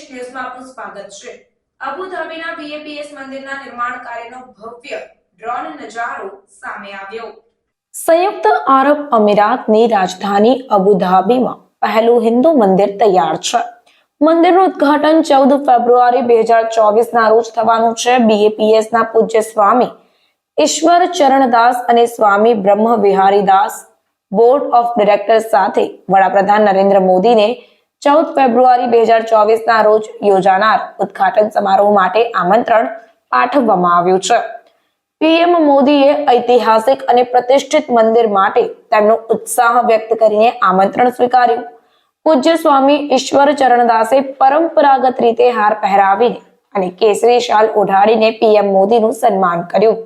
સંદેશ ન્યૂઝમાં આપનું સ્વાગત છે। અબુધાબીના બીએપીએસ મંદિરના નિર્માણ કાર્યનો ભવ્ય ડ્રોન નજારો સામે આવ્યો। સંયુક્ત આરબ અમીરાતની રાજધાની અબુધાબીમાં પહેલું હિન્દુ મંદિર તૈયાર છે। મંદિરનું ઉદ્ઘાટન 14 ફેબ્રુઆરી 2024 ના રોજ થવાનું છે। બીએપીએસ ના પૂજ્ય સ્વામી ઈશ્વર ચરણદાસ અને સ્વામી બ્રહ્મ વિહારી દાસ બોર્ડ ઓફ ડિરેક્ટર્સ સાથે વડાપ્રધાન નરેન્દ્ર મોદીને 14 ફેબ્રુઆરી 2024 ના રોજ યોજાનાર ઉદ્ઘાટન સમારોહ માટે આમંત્રણ પાઠવવામાં આવ્યું છે। પીએમ મોદીએ ઐતિહાસિક અને પ્રતિષ્ઠિત મંદિર માટે તેમનો ઉત્સાહ વ્યક્ત કરીને આમંત્રણ સ્વીકાર્યું। પૂજ્ય સ્વામી ઈશ્વર ચરણદાસે પરંપરાગત રીતે હાર પહેરાવીને અને કેસરી શાલ ઓઢાડીને પીએમ મોદીનું સન્માન કર્યું।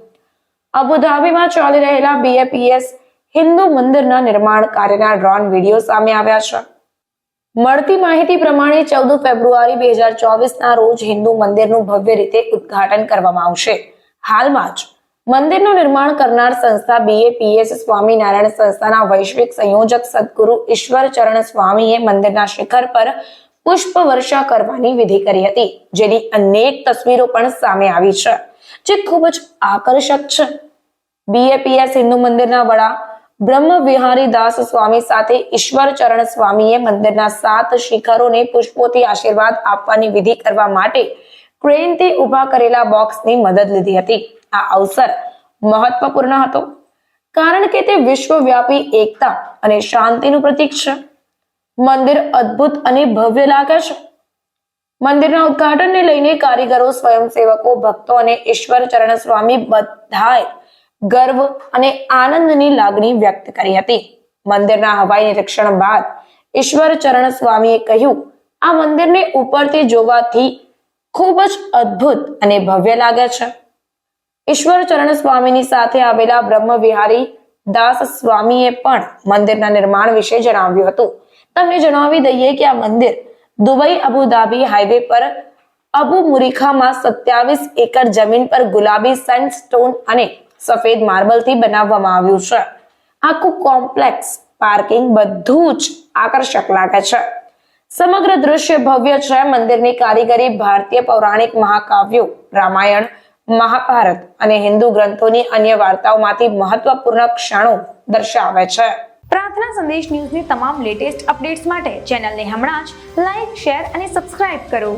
અબુધાબીમાં ચાલી રહેલા બીએપીએસ હિન્દુ મંદિરના નિર્માણ કાર્યના ડ્રોન વિડીયો સામે આવ્યા છે। મળતી માહિતી પ્રમાણે 14 ફેબ્રુઆરી 2024 ના રોજ હિન્દુ મંદિરનું ભવ્ય રીતે ઉદ્ઘાટન કરવામાં આવશે। હાલમાં જ મંદિરનું નિર્માણ કરનાર સંસ્થા બીએપીએસ સ્વામિનારાયણ સંસ્થાના વૈશ્વિક સંયોજક સદગુરુ ઈશ્વર ચરણ સ્વામીએ મંદિરના શિખર પર પુષ્પ વર્ષા કરવાની વિધિ કરી હતી, જેની અનેક તસવીરો પણ સામે આવી છે, જે ખૂબ જ આકર્ષક છે। બીએપીએસ હિન્દુ મંદિરના વડા બ્રહ્મ વિહારી દાસ સ્વામી સાથે ઈશ્વર ચરણ સ્વામીએ મંદિરના 7 શિખરોને પુષ્પોથી આશીર્વાદ આપવાની વિધિ કરવા માટે ક્રેનથી ઉભા કરેલા બોક્સની મદદ લીધી હતી। આ અવસર મહત્વપૂર્ણ હતો કારણ કે તે વિશ્વવ્યાપી એકતા અને શાંતિનું પ્રતીક છે। મંદિર અદ્ભુત અને ભવ્ય લાગે છે। મંદિરના ઉદ્ઘાટનને લઈને કારીગરો, સ્વયંસેવકો, ભક્તો અને ઈશ્વર ચરણ સ્વામી બધાએ ગર્વ અને આનંદની લાગણી વ્યક્ત કરી હતી। મંદિરના હવાઈ નિરીક્ષણ બાદ ઈશ્વર ચરણ સ્વામીએ કહ્યું, આ મંદિરને ઉપરથી જોવાથી ખૂબ જ અદ્ભુત અને ભવ્ય લાગે છે। ઈશ્વર ચરણ સ્વામીની સાથે આવેલા બ્રહ્મ વિહારી દાસ સ્વામીએ પણ મંદિરના નિર્માણ વિશે જણાવ્યું હતું। તમને જણાવી દઈએ કે આ મંદિર દુબઈ અબુધાબી હાઈવે પર અબુ મુરીખામાં 27 એકર જમીન પર ગુલાબી સેન્ડસ્ટોન અને સફેદ માર્બલથી બનાવવામાં આવ્યું છે। આખું કોમ્પ્લેક્સ, પાર્કિંગ બધું જ આકર્ષક લાગે છે। સમગ્ર દૃશ્ય ભવ્ય છે। મંદિરની કારીગરી ભારતીય પૌરાણિક મહાકાવ્યો, રામાયણ, મહાભારત અને હિન્દુ ગ્રંથોની અન્ય વાર્તાઓમાંથી મહત્વપૂર્ણ ક્ષણો દર્શાવે છે। પ્રાર્થના સંદેશ ન્યૂઝની તમામ લેટેસ્ટ અપડેટ્સ માટે ચેનલને હમણાં જ લાઈક, શેર અને સબસ્ક્રાઇબ કરો।